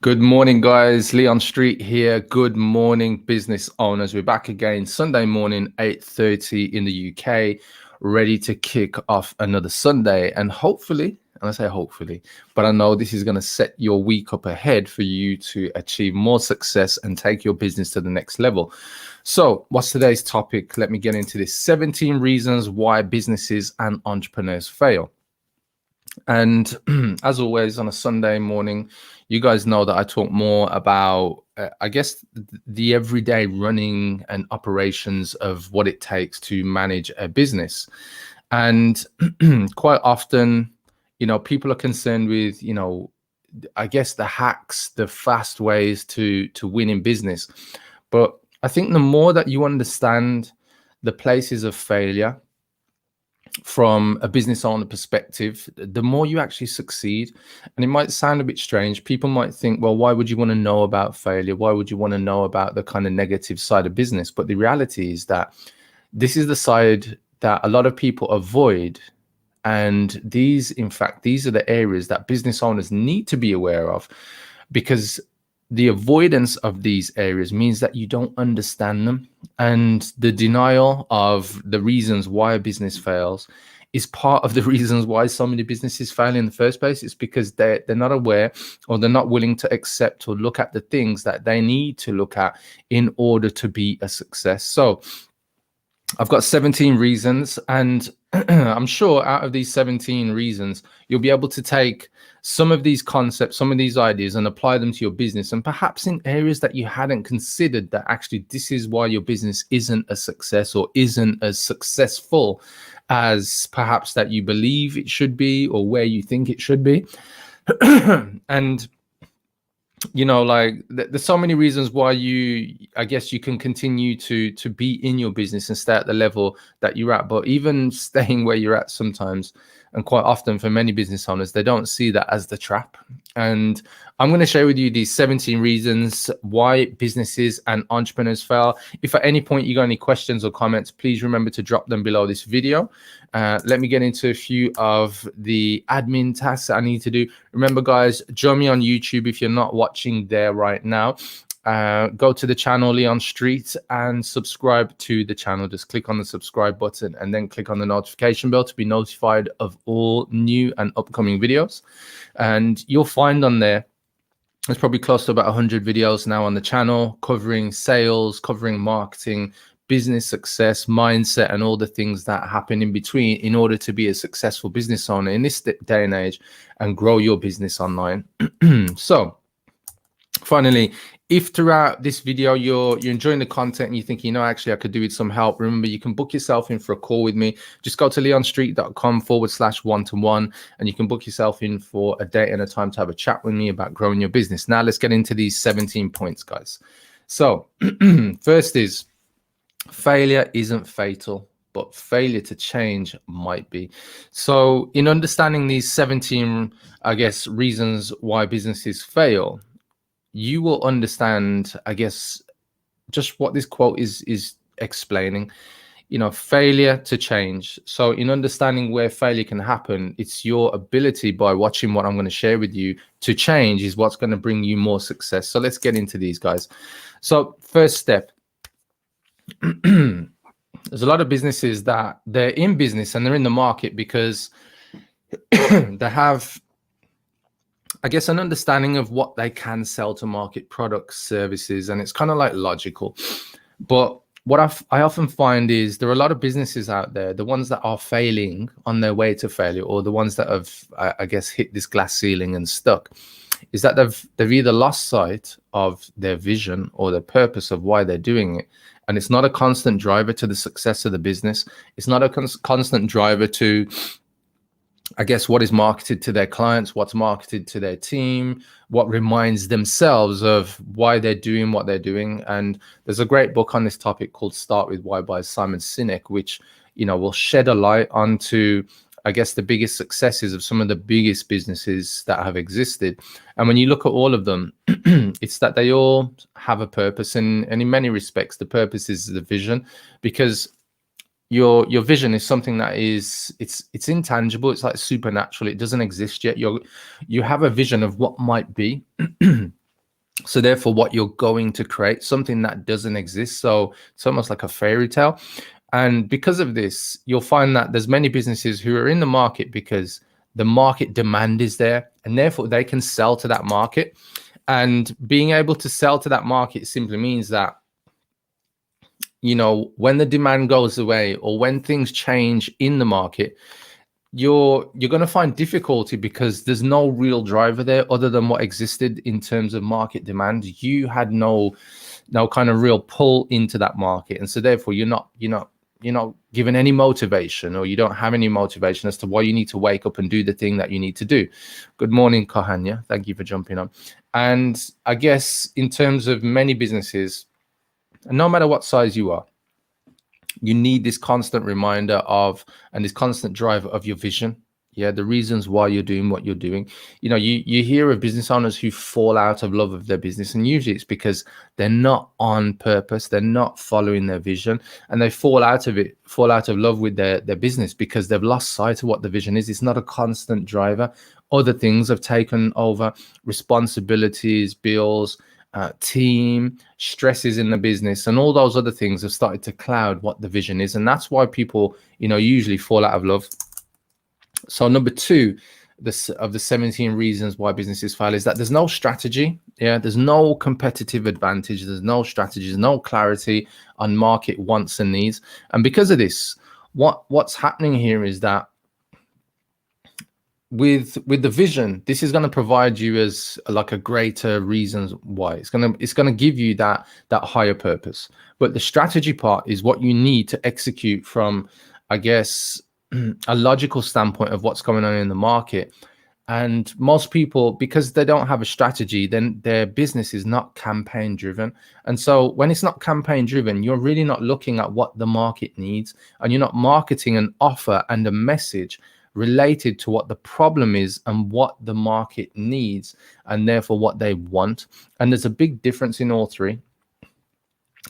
Good morning, guys. Leon Street here. Good morning, business owners. We're back again Sunday morning, 8:30 in the UK, ready to kick off another Sunday. And hopefully, and I say hopefully, but I know this is going to set your week up ahead for you to achieve more success and take your business to the next level. So, what's today's topic? Let me get into this. 17 reasons why businesses and entrepreneurs fail. And as always, on a Sunday morning, you guys know that I talk more about, I guess, the everyday running and operations of what it takes to manage a business. And quite often, people are concerned with, I guess the hacks, the fast ways to win in business. But I think the more that you understand the places of failure from a business owner perspective, the more you actually succeed. And it might sound a bit strange. People might think, well, why would you want to know about failure? Why would you want to know about the kind of negative side of business? But the reality is that this is the side that a lot of people avoid. And these are the areas that business owners need to be aware of, because the avoidance of these areas means that you don't understand them. And the denial of the reasons why a business fails is part of the reasons why so many businesses fail in the first place. It's because they're not aware, or they're not willing to accept or look at the things that they need to look at in order to be a success. So I've got 17 reasons, and I'm sure out of these 17 reasons, you'll be able to take some of these concepts, some of these ideas, and apply them to your business. And perhaps in areas that you hadn't considered, that actually this is why your business isn't a success, or isn't as successful as perhaps that you believe it should be, or where you think it should be. And there's so many reasons why I guess you can continue to be in your business and stay at the level that you're at. But even staying where you're at sometimes, and quite often for many business owners, they don't see that as the trap. And I'm going to share with you these 17 reasons why businesses and entrepreneurs fail. If at any point you got any questions or comments, please remember to drop them below this video. Let me get into a few of the admin tasks that I need to do. Remember, guys, join me on YouTube if you're not watching there right now. Go to the channel Leon Street and subscribe to the channel. Just click on the subscribe button and then click on the notification bell to be notified of all new and upcoming videos. And you'll find on there, there's probably close to about 100 videos now on the channel, covering sales, covering marketing, business success, mindset, and all the things that happen in between in order to be a successful business owner in this day and age and grow your business online. So finally, if throughout this video you're enjoying the content and you think, actually I could do with some help, remember you can book yourself in for a call with me. Just go to leonstreet.com/1-to-1 and you can book yourself in for a date and a time to have a chat with me about growing your business. Now let's get into these 17 points, guys. So first is, failure isn't fatal, but failure to change might be. So in understanding these 17, I guess, reasons why businesses fail, you will understand, I guess, just what this quote is explaining. Failure to change. So in understanding where failure can happen, it's your ability, by watching what I'm going to share with you, to change is what's going to bring you more success. So let's get into these, guys. So first step, there's a lot of businesses that they're in business and they're in the market because they have, I guess, an understanding of what they can sell to market, products, services, and it's kind of like logical. But what I often find is there are a lot of businesses out there, the ones that are failing on their way to failure, or the ones that have, I guess, hit this glass ceiling and stuck, is that they've either lost sight of their vision or their purpose of why they're doing it. And it's not a constant driver to the success of the business. It's not a constant driver to, I guess, what is marketed to their clients, what's marketed to their team, what reminds themselves of why they're doing what they're doing. And there's a great book on this topic called Start With Why by Simon Sinek, which, will shed a light onto, I guess, the biggest successes of some of the biggest businesses that have existed. And when you look at all of them, it's that they all have a purpose. And in many respects, the purpose is the vision, because your vision is something that is it's intangible. It's like supernatural. It doesn't exist yet. You have a vision of what might be. So therefore, what you're going to create, something that doesn't exist. So it's almost like a fairy tale. And because of this, you'll find that there's many businesses who are in the market because the market demand is there, and therefore they can sell to that market. And being able to sell to that market simply means that, you know, when the demand goes away or when things change in the market, you're going to find difficulty because there's no real driver there other than what existed in terms of market demand. You had no kind of real pull into that market, and so therefore you're not given any motivation, or you don't have any motivation as to why you need to wake up and do the thing that you need to do. Good morning, Kohanya. Thank you for jumping on. And I guess in terms of many businesses, and no matter what size you are, you need this constant reminder of, and this constant drive of your vision. Yeah, the reasons why you're doing what you're doing. You know, you hear of business owners who fall out of love of their business, and usually it's because they're not on purpose, they're not following their vision, and they fall out of love with their business because they've lost sight of what the vision is. It's not a constant driver. Other things have taken over: responsibilities, bills, team, stresses in the business, and all those other things have started to cloud what the vision is. And that's why people, you know, usually fall out of love. So number two, of the 17 reasons why businesses fail is that there's no strategy. Yeah, there's no competitive advantage. There's no strategy. There's no clarity on market wants and needs. And because of this, what's happening here is that with the vision, this is going to provide you as like a greater reasons why. It's going to give you that higher purpose. But the strategy part is what you need to execute from, I guess, a logical standpoint of what's going on in the market. And most people, because they don't have a strategy, then their business is not campaign driven. And so when it's not campaign driven, you're really not looking at what the market needs, and you're not marketing an offer and a message related to what the problem is and what the market needs, and therefore what they want. And there's a big difference in all three.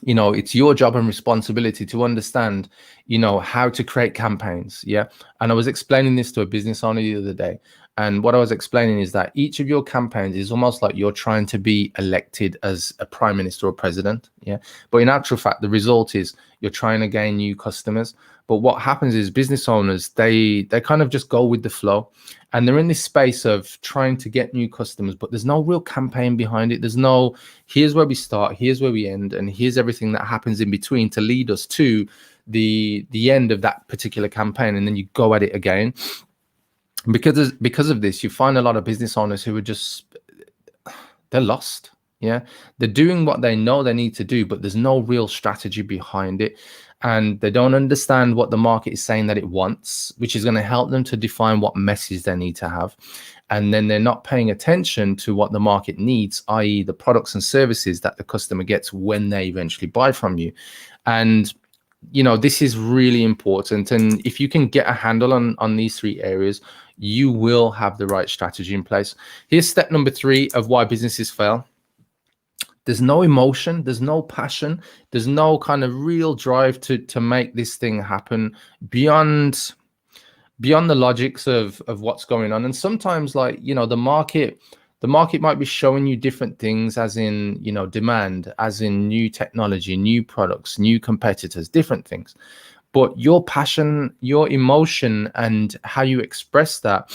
You know, it's your job and responsibility to understand, you know, how to create campaigns. Yeah. And I was explaining this to a business owner the other day. And what I was explaining is that each of your campaigns is almost like you're trying to be elected as a prime minister or president. Yeah. But in actual fact, the result is you're trying to gain new customers. But what happens is business owners, they kind of just go with the flow, and they're in this space of trying to get new customers, but there's no real campaign behind it. There's no, here's where we start, here's where we end, and here's everything that happens in between to lead us to the end of that particular campaign, and then you go at it again. Because of this, you find a lot of business owners who are just, they're lost. Yeah, they're doing what they know they need to do, but there's no real strategy behind it, and they don't understand what the market is saying that it wants, which is going to help them to define what message they need to have. And then they're not paying attention to what the market needs, i.e. the products and services that the customer gets when they eventually buy from you. And you know, this is really important. And if you can get a handle on these three areas, you will have the right strategy in place. Here's step number 3 of why businesses fail. There's no emotion, there's no passion, there's no kind of real drive to make this thing happen beyond the logics of what's going on. And sometimes, like, you know, the market might be showing you different things, as in, you know, demand, as in new technology, new products, new competitors, different things. But your passion, your emotion, and how you express that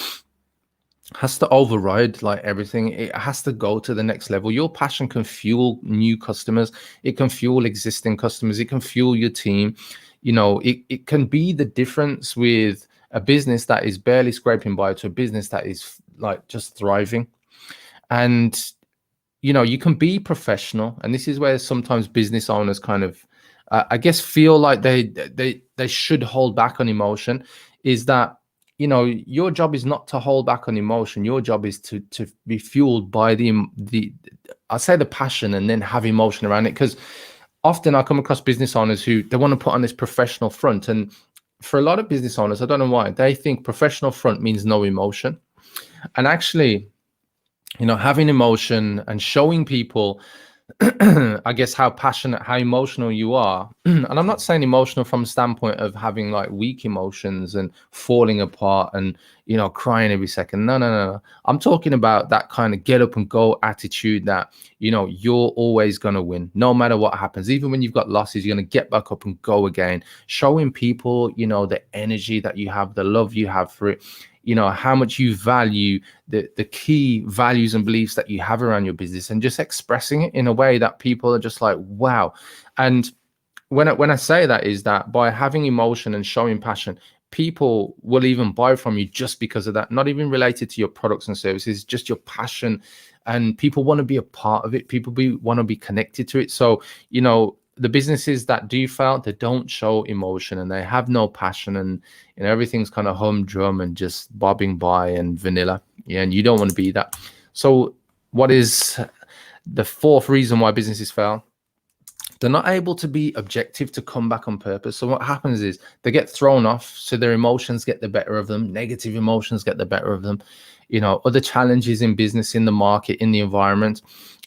has to override like everything. It has to go to the next level. Your passion can fuel new customers, it can fuel existing customers, it can fuel your team. You know, it can be the difference with a business that is barely scraping by to a business that is like just thriving. And you know, you can be professional, and this is where sometimes business owners kind of I guess feel like they should hold back on emotion. Is that, you know, your job is not to hold back on emotion. Your job is to be fueled by the I say the passion, and then have emotion around it. Because often I come across business owners who they want to put on this professional front, and for a lot of business owners, I don't know why, they think professional front means no emotion. And actually, you know, having emotion and showing people I guess how passionate, how emotional you are and I'm not saying emotional from a standpoint of having like weak emotions and falling apart and, crying every second. No, no, no, no. I'm talking about that kind of get up and go attitude that, you're always going to win no matter what happens. Even when you've got losses, you're going to get back up and go again, showing people, the energy that you have, the love you have for it, how much you value the key values and beliefs that you have around your business, and just expressing it in a way that people are just like, wow. And when I say that, is that by having emotion and showing passion, people will even buy from you just because of that, not even related to your products and services, just your passion. And people want to be a part of it. People want to be connected to it. So, the businesses that do fail, they don't show emotion and they have no passion, and everything's kind of humdrum and just bobbing by and vanilla. Yeah, and you don't want to be that. So what is the fourth reason why businesses fail? They're not able to be objective, to come back on purpose. So what happens is they get thrown off. So their emotions get the better of them. Negative emotions get the better of them. Other challenges in business, in the market, in the environment.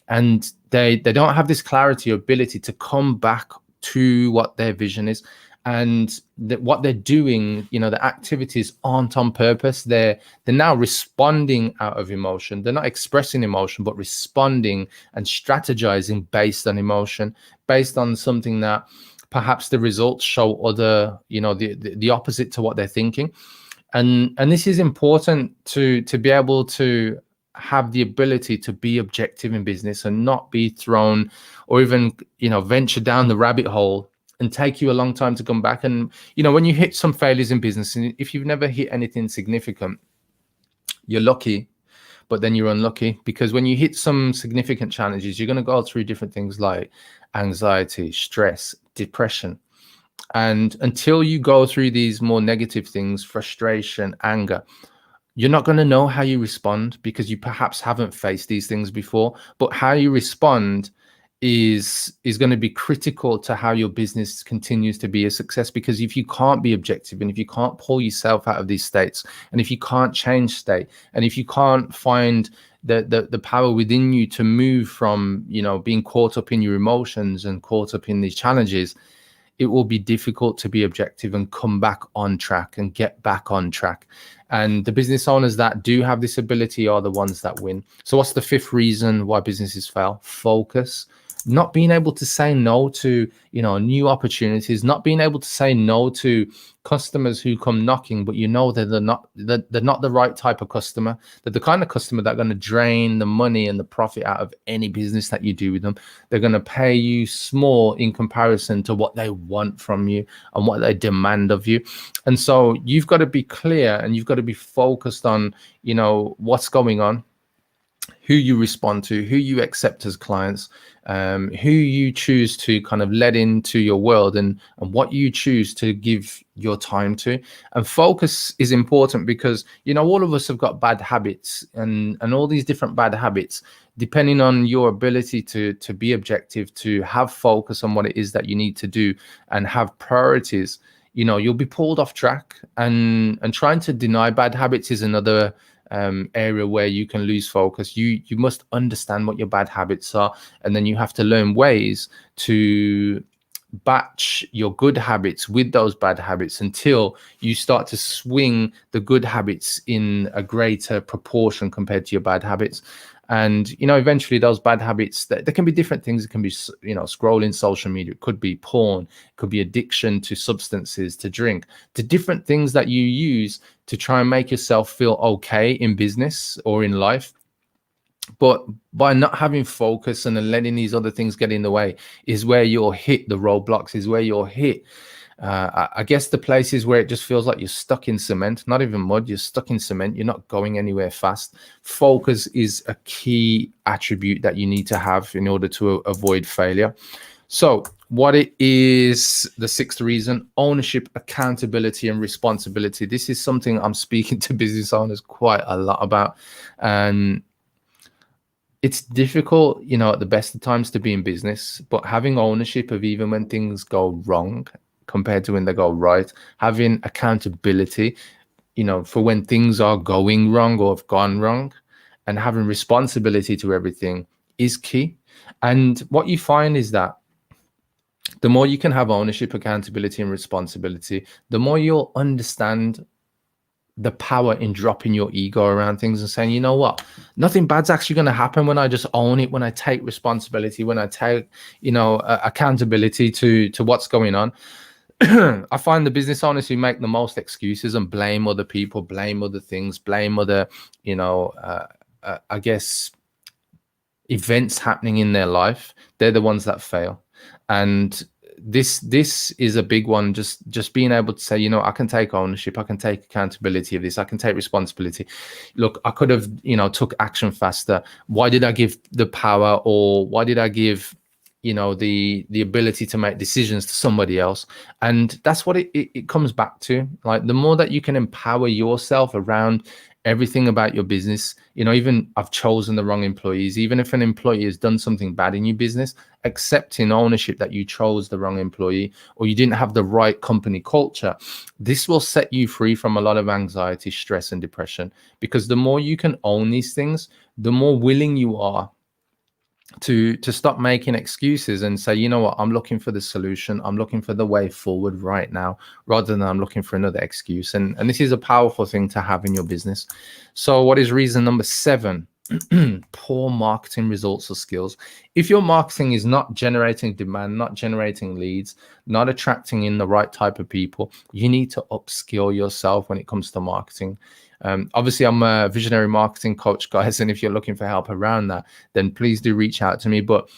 And they don't have this clarity or ability to come back to what their vision is. And what they're doing, the activities aren't on purpose. They're now responding out of emotion. They're not expressing emotion, but responding and strategizing based on emotion, based on something that perhaps the results show other, the opposite to what they're thinking. And this is important to be able to have the ability to be objective in business and not be thrown or even, venture down the rabbit hole and take you a long time to come back. And, when you hit some failures in business, and if you've never hit anything significant, you're lucky, but then you're unlucky, because when you hit some significant challenges, you're going to go through different things like anxiety, stress, depression. And until you go through these more negative things, frustration, anger, you're not going to know how you respond, because you perhaps haven't faced these things before. But how you respond is going to be critical to how your business continues to be a success. Because if you can't be objective, and if you can't pull yourself out of these states, and if you can't change state, and if you can't find the power within you to move from, being caught up in your emotions and caught up in these challenges, it will be difficult to be objective and come back on track and get back on track. And the business owners that do have this ability are the ones that win. So what's the fifth reason why businesses fail? Focus. Not being able to say no to, new opportunities, not being able to say no to customers who come knocking, but they're not the right type of customer. They're the kind of customer that are going to drain the money and the profit out of any business that you do with them. They're going to pay you small in comparison to what they want from you and what they demand of you. And so you've got to be clear, and you've got to be focused on, what's going on, who you respond to, who you accept as clients, who you choose to kind of let into your world, and what you choose to give your time to. And focus is important, because, all of us have got bad habits, and all these different bad habits, depending on your ability to be objective, to have focus on what it is that you need to do and have priorities, you'll be pulled off track. And trying to deny bad habits is another area where you can lose focus. You must understand what your bad habits are, and then you have to learn ways to batch your good habits with those bad habits until you start to swing the good habits in a greater proportion compared to your bad habits. And, eventually those bad habits, there can be different things. It can be, scrolling social media. It could be porn. It could be addiction to substances, to drink, to different things that you use to try and make yourself feel okay in business or in life. But by not having focus and then letting these other things get in the way is where you'll hit the roadblocks, is where you'll hit I guess the places where it just feels like you're stuck in cement, not even mud, you're stuck in cement, you're not going anywhere fast. Focus is a key attribute that you need to have in order to avoid failure. So what it is, the sixth reason: ownership, accountability, and responsibility. This is something I'm speaking to business owners quite a lot about. And it's difficult, at the best of times to be in business, but having ownership of even when things go wrong compared to when they go right, having accountability, for when things are going wrong or have gone wrong, and having responsibility to everything is key. And what you find is that The more you can have ownership, accountability, and responsibility, the more you'll understand the power in dropping your ego around things and saying, you know what, nothing bad's actually going to happen when I just own it, when I take responsibility, when I take, accountability to what's going on. I find the business owners who make the most excuses and blame other people, blame other things, blame other, I guess, events happening in their life, they're the ones that fail. And this is a big one. Just being able to say, I can take ownership, I can take accountability of this, I can take responsibility. Look, I could have took action faster. Why did I give the power, or why did I give the ability to make decisions to somebody else? And that's what it comes back to. Like, the more that you can empower yourself around everything about your business, even I've chosen the wrong employees, even if an employee has done something bad in your business, accepting ownership that you chose the wrong employee or you didn't have the right company culture, this will set you free from a lot of anxiety, stress, and depression. Because the more you can own these things, the more willing you are to stop making excuses and say, you know what, I'm looking for the solution, I'm looking for the way forward right now, rather than I'm looking for another excuse. And this is a powerful thing to have in your business. So what is reason number 7? Poor marketing results or skills. If your marketing is not generating demand, not generating leads, not attracting in the right type of people, you need to upskill yourself when it comes to marketing. Obviously, I'm a visionary marketing coach, guys, and if you're looking for help around that, then please do reach out to me. But,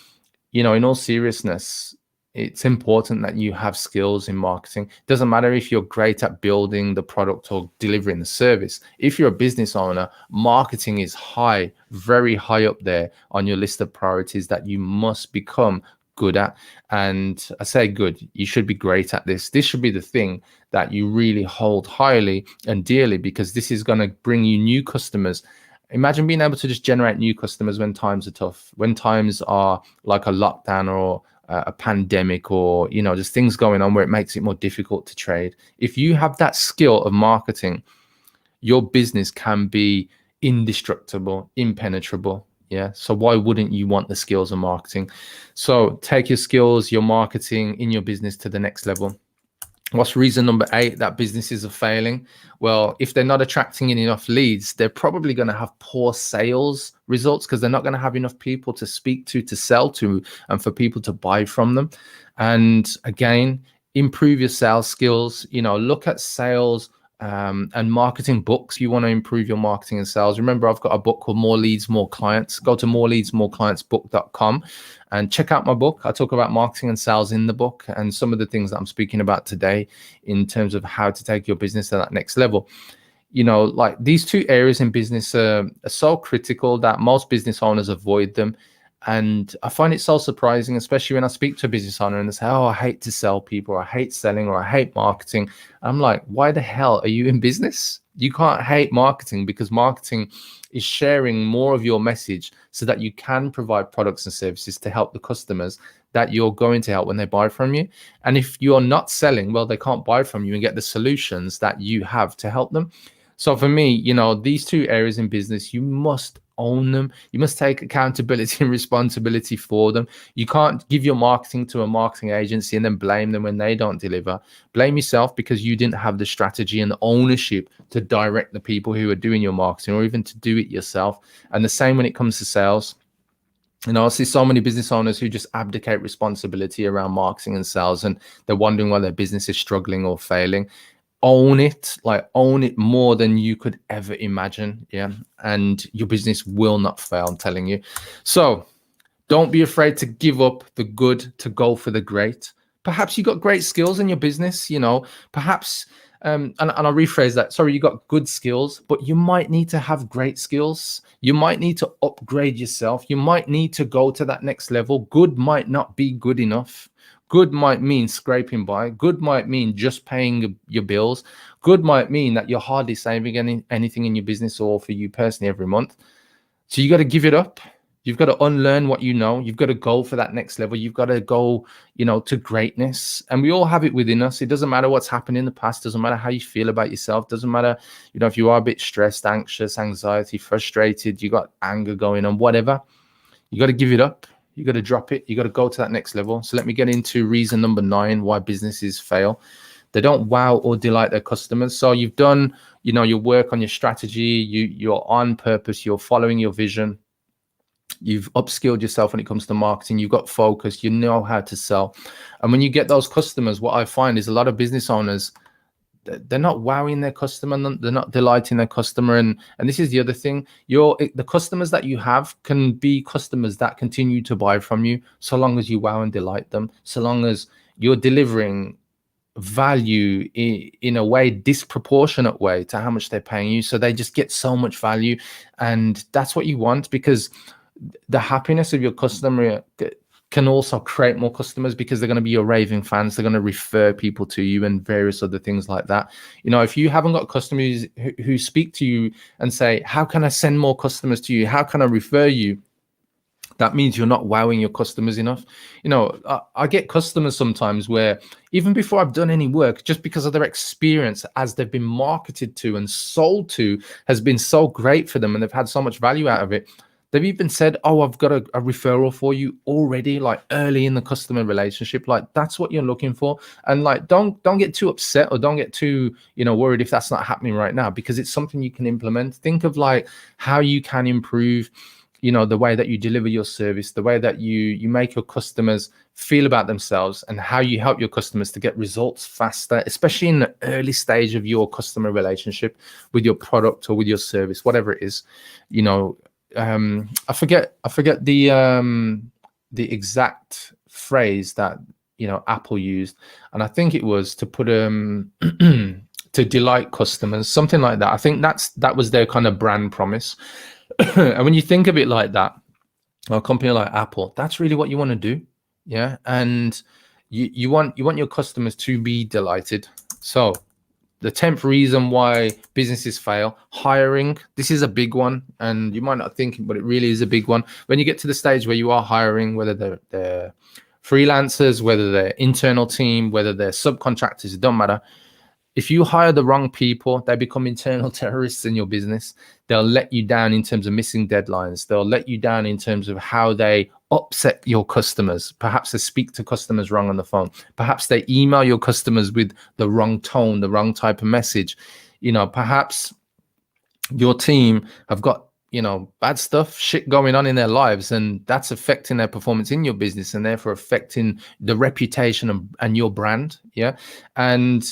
in all seriousness, it's important that you have skills in marketing. It doesn't matter if you're great at building the product or delivering the service. If you're a business owner, marketing is high, very high up there on your list of priorities that you must become good at. And I say good, you should be great at this. This should be the thing that you really hold highly and dearly, because this is going to bring you new customers. Imagine being able to just generate new customers when times are tough, when times are like a lockdown or a pandemic, or just things going on where it makes it more difficult to trade. If you have that skill of marketing, your business can be indestructible, impenetrable. Yeah. So why wouldn't you want the skills of marketing? So take your skills, your marketing in your business to the next level. What's reason number 8 that businesses are failing? Well, if they're not attracting in enough leads, they're probably going to have poor sales results, because they're not going to have enough people to speak to sell to, and for people to buy from them. And again, improve your sales skills. Look at sales and marketing books. You want to improve your marketing and sales. Remember, I've got a book called More Leads, More Clients. Go to moreleadsmoreclientsbook.com and check out my book. I talk about marketing and sales in the book, and some of the things that I'm speaking about today in terms of how to take your business to that next level. Like, these 2 areas in business are so critical that most business owners avoid them. And I find it so surprising, especially when I speak to a business owner and they say, oh, I hate to sell people, or I hate selling, or I hate marketing. I'm like, why the hell are you in business? You can't hate marketing, because marketing is sharing more of your message so that you can provide products and services to help the customers that you're going to help when they buy from you. And if you're not selling, well, they can't buy from you and get the solutions that you have to help them. So for me, these 2 areas in business, you must own them. You must take accountability and responsibility for them. You can't give your marketing to a marketing agency and then blame them when they don't deliver. Blame yourself because you didn't have the strategy and the ownership to direct the people who are doing your marketing, or even to do it yourself. And the same when it comes to sales. I see so many business owners who just abdicate responsibility around marketing and sales, and they're wondering why their business is struggling or failing. Own it more than you could ever imagine. Yeah. And your business will not fail, I'm telling you. So don't be afraid to give up the good to go for the great. Perhaps you got great skills in your business, perhaps, and I'll rephrase that. Sorry, you got good skills, but you might need to have great skills. You might need to upgrade yourself. You might need to go to that next level. Good might not be good enough. Good might mean scraping by. Good might mean just paying your bills. Good might mean that you're hardly saving anything in your business or for you personally every month. So you got to give it up. You've got to unlearn what you know. You've got to go for that next level. You've got to go, to greatness. And we all have it within us. It doesn't matter what's happened in the past. Doesn't matter how you feel about yourself. Doesn't matter, if you are a bit stressed, anxious, anxiety, frustrated, you got anger going on, whatever. You got to give it up. You got to drop it. You got to go to that next level. So let me get into reason number 9 why businesses fail. They don't wow or delight their customers. So you've done, your work on your strategy. You're on purpose. You're following your vision. You've upskilled yourself when it comes to marketing. You've got focus. You know how to sell. And when you get those customers, what I find is a lot of business owners, they're not wowing their customer, they're not delighting their customer. And this is the other thing, the customers that you have can be customers that continue to buy from you, so long as you wow and delight them, so long as you're delivering value in a way, disproportionate way to how much they're paying you, so they just get so much value. And that's what you want, because the happiness of your customer can also create more customers, because they're going to be your raving fans. They're going to refer people to you and various other things like that. If you haven't got customers who speak to you and say, how can I send more customers to you? How can I refer you? That means you're not wowing your customers enough. I get customers sometimes where even before I've done any work, just because of their experience as they've been marketed to and sold to has been so great for them, and they've had so much value out of it, they've even said, oh, I've got a referral for you already, like early in the customer relationship. Like, that's what you're looking for. And like, don't get too upset, or don't get too, worried if that's not happening right now, because it's something you can implement. Think of like how you can improve, the way that you deliver your service, the way that you make your customers feel about themselves, and how you help your customers to get results faster, especially in the early stage of your customer relationship with your product or with your service, whatever it is. I forget the exact phrase that Apple used, and I think it was to put to delight customers, something like that. I think that was their kind of brand promise. And when you think of it like that, a company like Apple, that's really what you want to do, yeah. And you want your customers to be delighted. So the 10th reason why businesses fail: hiring. This is a big one, and you might not think it, but it really is a big one. When you get to the stage where you are hiring, whether they're freelancers, whether they're internal team, whether they're subcontractors, it don't matter. If you hire the wrong people, they become internal terrorists in your business. They'll let you down in terms of missing deadlines. They'll let you down in terms of how they upset your customers. Perhaps they speak to customers wrong on the phone. Perhaps they email your customers with the wrong tone, the wrong type of message. Perhaps your team have got bad stuff, shit going on in their lives, and that's affecting their performance in your business, and therefore affecting the reputation and your brand. Yeah. And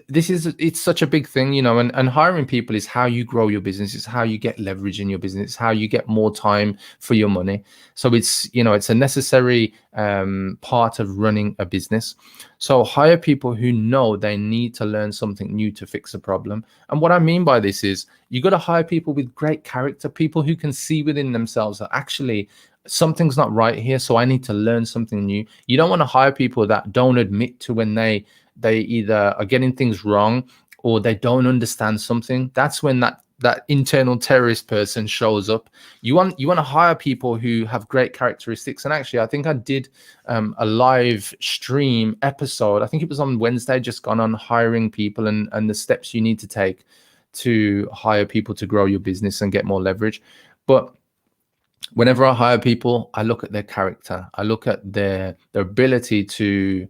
it's such a big thing, and hiring people is how you grow your business. It's how you get leverage in your business. It's how you get more time for your money. So it's a necessary part of running a business. So hire people who know they need to learn something new to fix a problem. And what I mean by this is, you got to hire people with great character, people who can see within themselves that actually something's not right here, so I need to learn something new. You don't want to hire people that don't admit to when they either are getting things wrong or they don't understand something. That's when that internal terrorist person shows up. You want to hire people who have great characteristics. And actually, I think I did a live stream episode, I think it was on Wednesday, just gone, on hiring people and the steps you need to take to hire people to grow your business and get more leverage. But whenever I hire people, I look at their character. I look at their ability to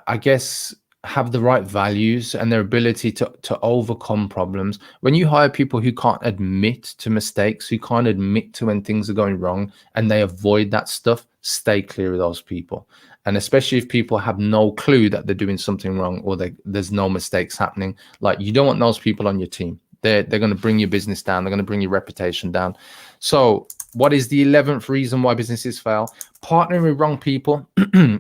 I guess, have the right values and their ability to overcome problems. When you hire people who can't admit to mistakes, who can't admit to when things are going wrong, and they avoid that stuff, stay clear of those people. And especially if people have no clue that they're doing something wrong, or there's no mistakes happening, like, you don't want those people on your team. They're going to bring your business down. They're going to bring your reputation down. So what is the 11th reason why businesses fail? Partnering with wrong people.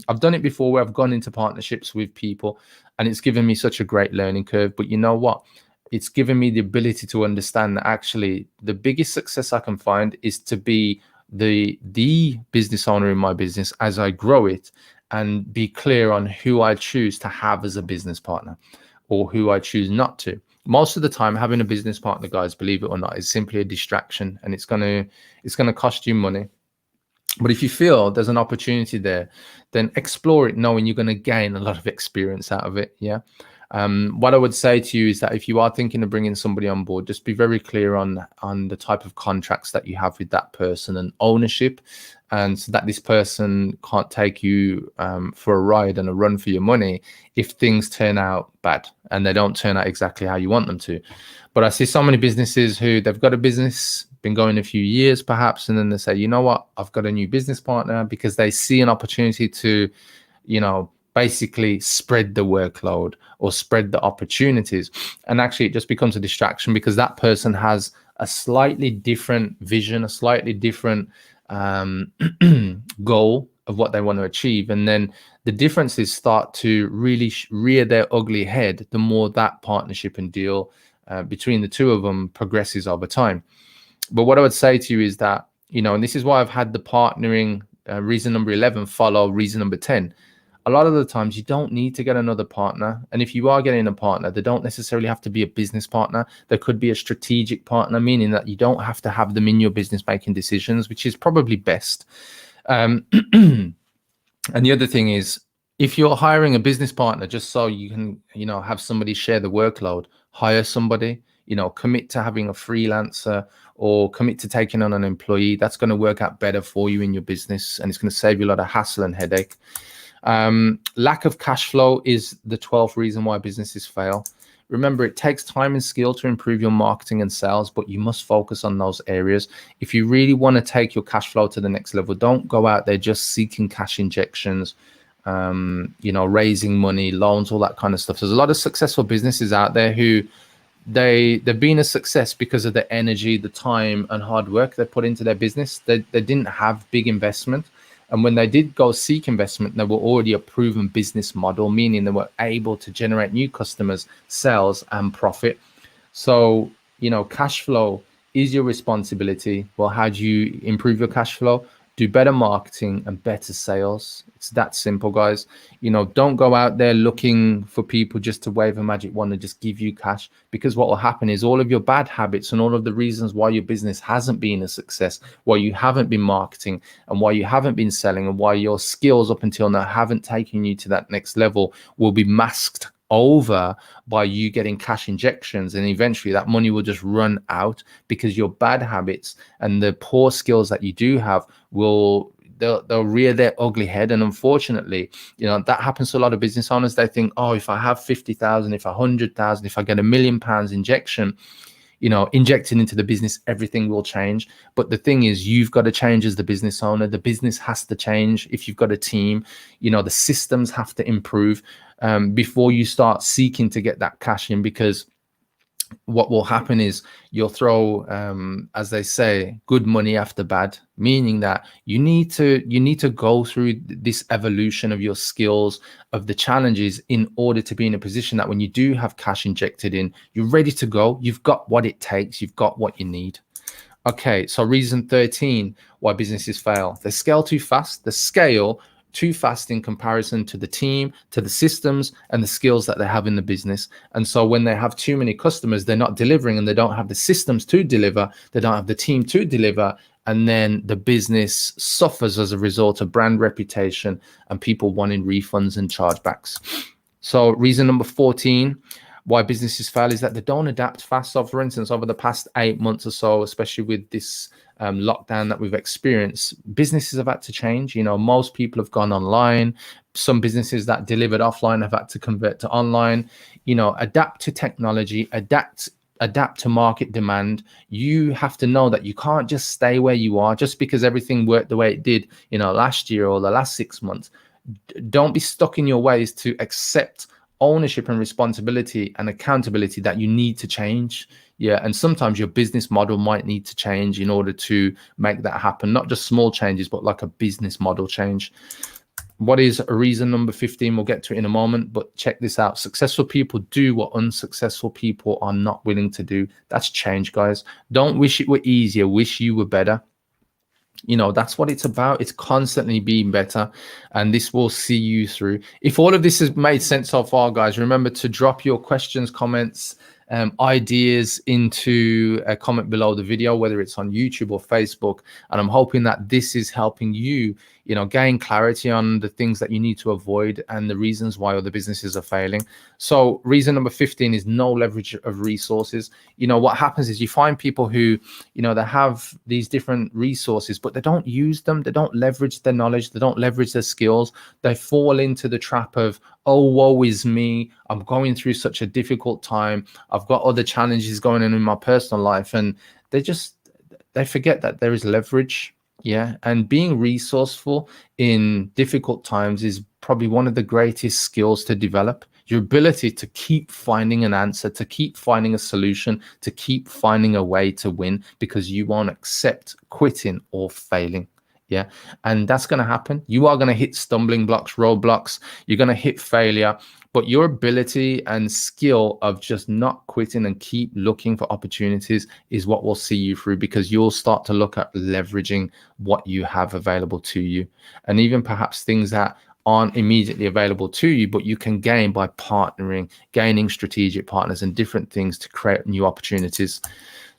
I've done it before, where I've gone into partnerships with people, and it's given me such a great learning curve. But you know what? It's given me the ability to understand that actually the biggest success I can find is to be the business owner in my business as I grow it, and be clear on who I choose to have as a business partner, or who I choose not to. Most of the time, having a business partner, guys, believe it or not, is simply a distraction, and it's gonna cost you money. But if you feel there's an opportunity there, then explore it, knowing you're going to gain a lot of experience out of it. Yeah. What I would say to you is that if you are thinking of bringing somebody on board, just be very clear on the type of contracts that you have with that person and ownership, and so that this person can't take you for a ride and a run for your money if things turn out bad and they don't turn out exactly how you want them to. But I see so many businesses who they've got a business, been going a few years perhaps, and then they say, you know what, I've got a new business partner, because they see an opportunity to, basically spread the workload or spread the opportunities. And actually it just becomes a distraction because that person has a slightly different vision, a slightly different goal of what they want to achieve. And then the differences start to really rear their ugly head the more that partnership and deal between the two of them progresses over time. But what I would say to you is that, and this is why I've had the partnering reason number 11 follow reason number 10. A lot of the times you don't need to get another partner. And if you are getting a partner, they don't necessarily have to be a business partner. There could be a strategic partner, meaning that you don't have to have them in your business making decisions, which is probably best. And the other thing is, if you're hiring a business partner just so you can, have somebody share the workload, hire somebody, commit to having a freelancer or commit to taking on an employee. That's going to work out better for you in your business, and it's going to save you a lot of hassle and headache. Lack of cash flow is the 12th reason why businesses fail. Remember, it takes time and skill to improve your marketing and sales, but you must focus on those areas. If you really want to take your cash flow to the next level, don't go out there just seeking cash injections, raising money, loans, all that kind of stuff. There's a lot of successful businesses out there who they've been a success because of the energy, the time and hard work they put into their business. They didn't have big investment. And when they did go seek investment, they were already a proven business model, meaning they were able to generate new customers, sales, and profit. So, cash flow is your responsibility. Well, how do you improve your cash flow? Do better marketing and better sales. It's that simple, guys. Don't go out there looking for people just to wave a magic wand and just give you cash, because what will happen is all of your bad habits and all of the reasons why your business hasn't been a success, why you haven't been marketing and why you haven't been selling and why your skills up until now haven't taken you to that next level will be masked over by you getting cash injections, and eventually that money will just run out because your bad habits and the poor skills that you do have they'll rear their ugly head. And unfortunately, that happens to a lot of business owners. They think, oh, if I have 50,000, if 100,000, if I get £1 million injection, injected into the business, everything will change. But the thing is, you've got to change as the business owner. The business has to change. If you've got a team, the systems have to improve before you start seeking to get that cash in, because what will happen is you'll throw, as they say, good money after bad, meaning that you need to go through this evolution of your skills, of the challenges, in order to be in a position that when you do have cash injected in, you're ready to go. You've got what it takes. You've got what you need. Okay, so reason 13 why businesses fail. They scale too fast. They scale too fast in comparison to the team, to the systems and the skills that they have in the business. And so when they have too many customers, they're not delivering, and they don't have the systems to deliver, they don't have the team to deliver, and then the business suffers as a result of brand reputation and people wanting refunds and chargebacks. So reason number 14 why businesses fail is that they don't adapt fast. So for instance, over the past 8 months or so, especially with this lockdown that we've experienced, businesses have had to change. Most people have gone online. Some businesses that delivered offline have had to convert to online. Adapt to technology, adapt to market demand. You have to know that you can't just stay where you are just because everything worked the way it did, last year or the last 6 months. Don't be stuck in your ways. To accept ownership and responsibility and accountability that you need to change. And sometimes your business model might need to change in order to make that happen. Not just small changes, but like a business model change. What is reason number 15? We'll get to it in a moment, but check this out. Successful people do what unsuccessful people are not willing to do. That's change, guys. Don't wish it were easier, wish you were better. That's what it's about. It's constantly being better, and this will see you through. If all of this has made sense so far, guys, remember to drop your questions, comments, ideas into a comment below the video, whether it's on YouTube or Facebook. And I'm hoping that this is helping you, gain clarity on the things that you need to avoid and the reasons why other businesses are failing. So reason number 15 is no leverage of resources. What happens is you find people who, they have these different resources, but they don't use them. They don't leverage their knowledge. They don't leverage their skills. They fall into the trap of, oh, woe is me. I'm going through such a difficult time. I've got other challenges going on in my personal life. And they forget that there is leverage. Yeah. And being resourceful in difficult times is probably one of the greatest skills to develop. Your ability to keep finding an answer, to keep finding a solution, to keep finding a way to win, because you won't accept quitting or failing. Yeah. And that's going to happen. You are going to hit stumbling blocks, roadblocks. You're going to hit failure. But your ability and skill of just not quitting and keep looking for opportunities is what will see you through, because you'll start to look at leveraging what you have available to you, and even perhaps things that aren't immediately available to you, but you can gain by partnering, gaining strategic partners and different things to create new opportunities.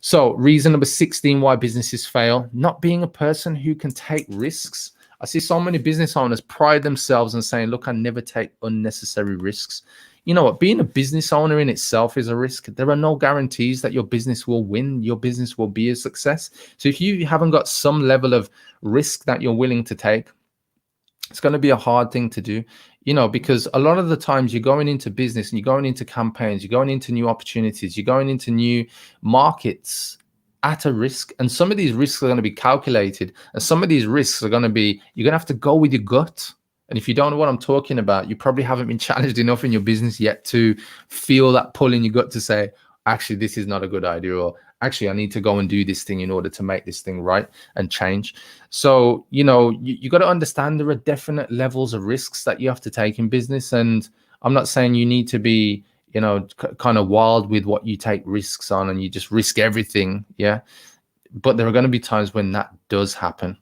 So reason number 16 why businesses fail: not being a person who can take risks. I see so many business owners pride themselves in saying, look, I never take unnecessary risks. You know what? Being a business owner in itself is a risk. There are no guarantees that your business will win, your business will be a success. So if you haven't got some level of risk that you're willing to take, it's going to be a hard thing to do, because a lot of the times you're going into business and you're going into campaigns, you're going into new opportunities, you're going into new markets at a risk. And some of these risks are going to be calculated. And some of these risks are going to be, you're going to have to go with your gut. And if you don't know what I'm talking about, you probably haven't been challenged enough in your business yet to feel that pull in your gut to say, actually, this is not a good idea, or actually, I need to go and do this thing in order to make this thing right and change. So, you got to understand there are definite levels of risks that you have to take in business. And I'm not saying you need to be, kind of wild with what you take risks on and you just risk everything. Yeah. But there are going to be times when that does happen.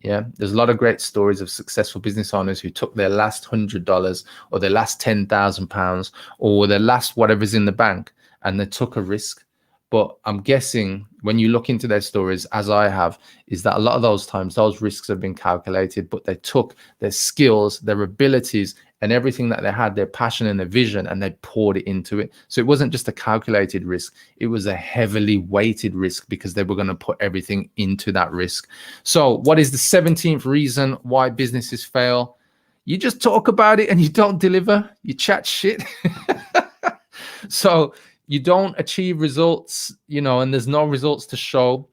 Yeah. There's a lot of great stories of successful business owners who took their last $100 or their last £10,000 or their last whatever's in the bank, and they took a risk. But I'm guessing when you look into their stories, as I have, is that a lot of those times those risks have been calculated, but they took their skills, their abilities, and everything that they had, their passion and their vision, and they poured it into it. So it wasn't just a calculated risk. It was a heavily weighted risk because they were going to put everything into that risk. So what is the 17th reason why businesses fail? You just talk about it and you don't deliver. You chat shit. So you don't achieve results, and there's no results to show.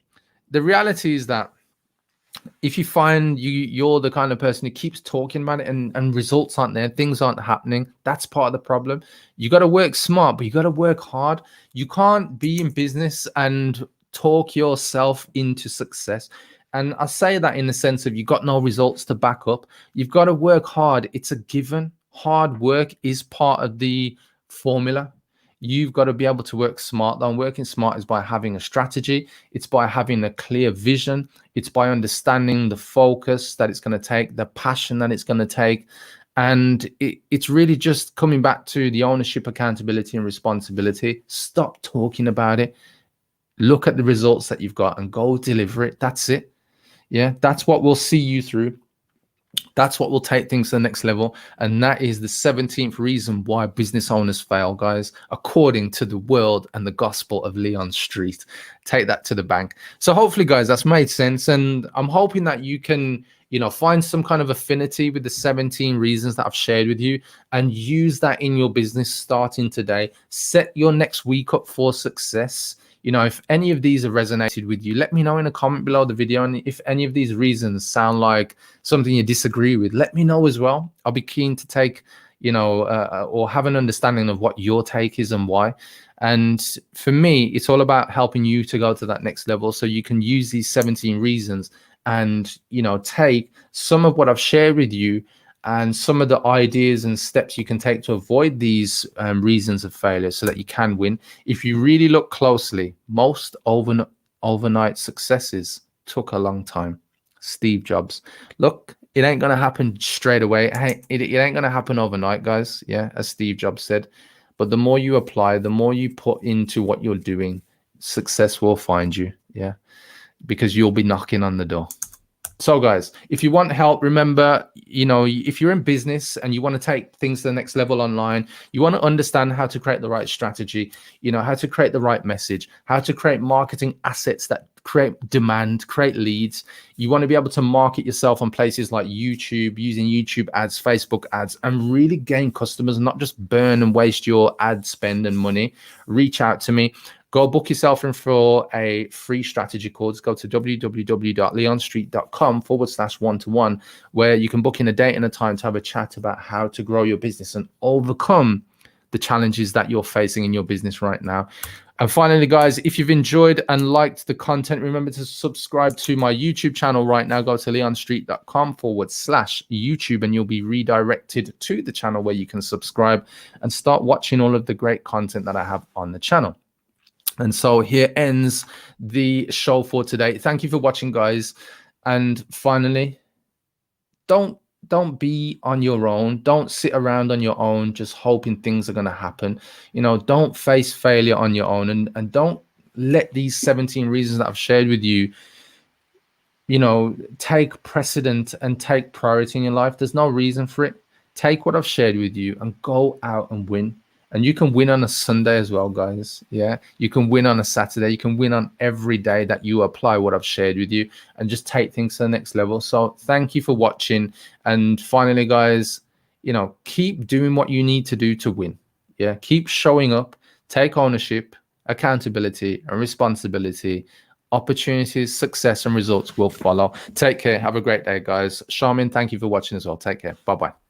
The reality is that if you find you're the kind of person who keeps talking about it and results aren't there, things aren't happening, that's part of the problem. You got to work smart, but you got to work hard. You can't be in business and talk yourself into success. And I say that in the sense of you got no results to back up. You've got to work hard. It's a given. Hard work is part of the formula. You've got to be able to work smart. Though, working smart is by having a strategy. It's by having a clear vision. It's by understanding the focus that it's going to take, the passion that it's going to take. And it's really just coming back to the ownership, accountability, and responsibility. Stop talking about it. Look at the results that you've got and go deliver it. That's it. Yeah, that's what will see you through. That's what will take things to the next level. And that is the 17th reason why business owners fail, guys, according to the world and the gospel of Leon Street. Take that to the bank. So hopefully, guys, that's made sense. And I'm hoping that you can, find some kind of affinity with the 17 reasons that I've shared with you and use that in your business starting today. Set your next week up for success. If any of these have resonated with you, let me know in a comment below the video. And if any of these reasons sound like something you disagree with, let me know as well. I'll be keen to take, or have an understanding of what your take is and why. And for me, it's all about helping you to go to that next level so you can use these 17 reasons and, take some of what I've shared with you and some of the ideas and steps you can take to avoid these reasons of failure so that you can win. If you really look closely, most overnight successes took a long time. Steve Jobs. Look, it ain't going to happen straight away. Hey, it ain't going to happen overnight, guys. Yeah, as Steve Jobs said. But the more you apply, the more you put into what you're doing, success will find you. Yeah. Because you'll be knocking on the door. So guys, if you want help, remember, if you're in business and you want to take things to the next level online, you want to understand how to create the right strategy, how to create the right message, how to create marketing assets that create demand, create leads. You want to be able to market yourself on places like YouTube, using YouTube ads, Facebook ads, and really gain customers, not just burn and waste your ad spend and money. Reach out to me. Go book yourself in for a free strategy call. Just go to www.leonstreet.com/1-to-1, where you can book in a date and a time to have a chat about how to grow your business and overcome the challenges that you're facing in your business right now. And finally, guys, if you've enjoyed and liked the content, remember to subscribe to my YouTube channel right now. Go to leonstreet.com/YouTube and you'll be redirected to the channel where you can subscribe and start watching all of the great content that I have on the channel. And so here ends the show for today. Thank you for watching, guys. And finally, don't be on your own. Don't sit around on your own just hoping things are going to happen. Don't face failure on your own, and don't let these 17 reasons that I've shared with you, take precedent and take priority in your life. There's no reason for it. Take what I've shared with you and go out and win. And you can win on a Sunday as well, guys. Yeah, you can win on a Saturday. You can win on every day that you apply what I've shared with you and just take things to the next level. So thank you for watching. And finally, guys, keep doing what you need to do to win. Yeah, keep showing up, take ownership, accountability, and responsibility. Opportunities, success, and results will follow. Take care. Have a great day, guys. Charmin, thank you for watching as well. Take care. Bye-bye.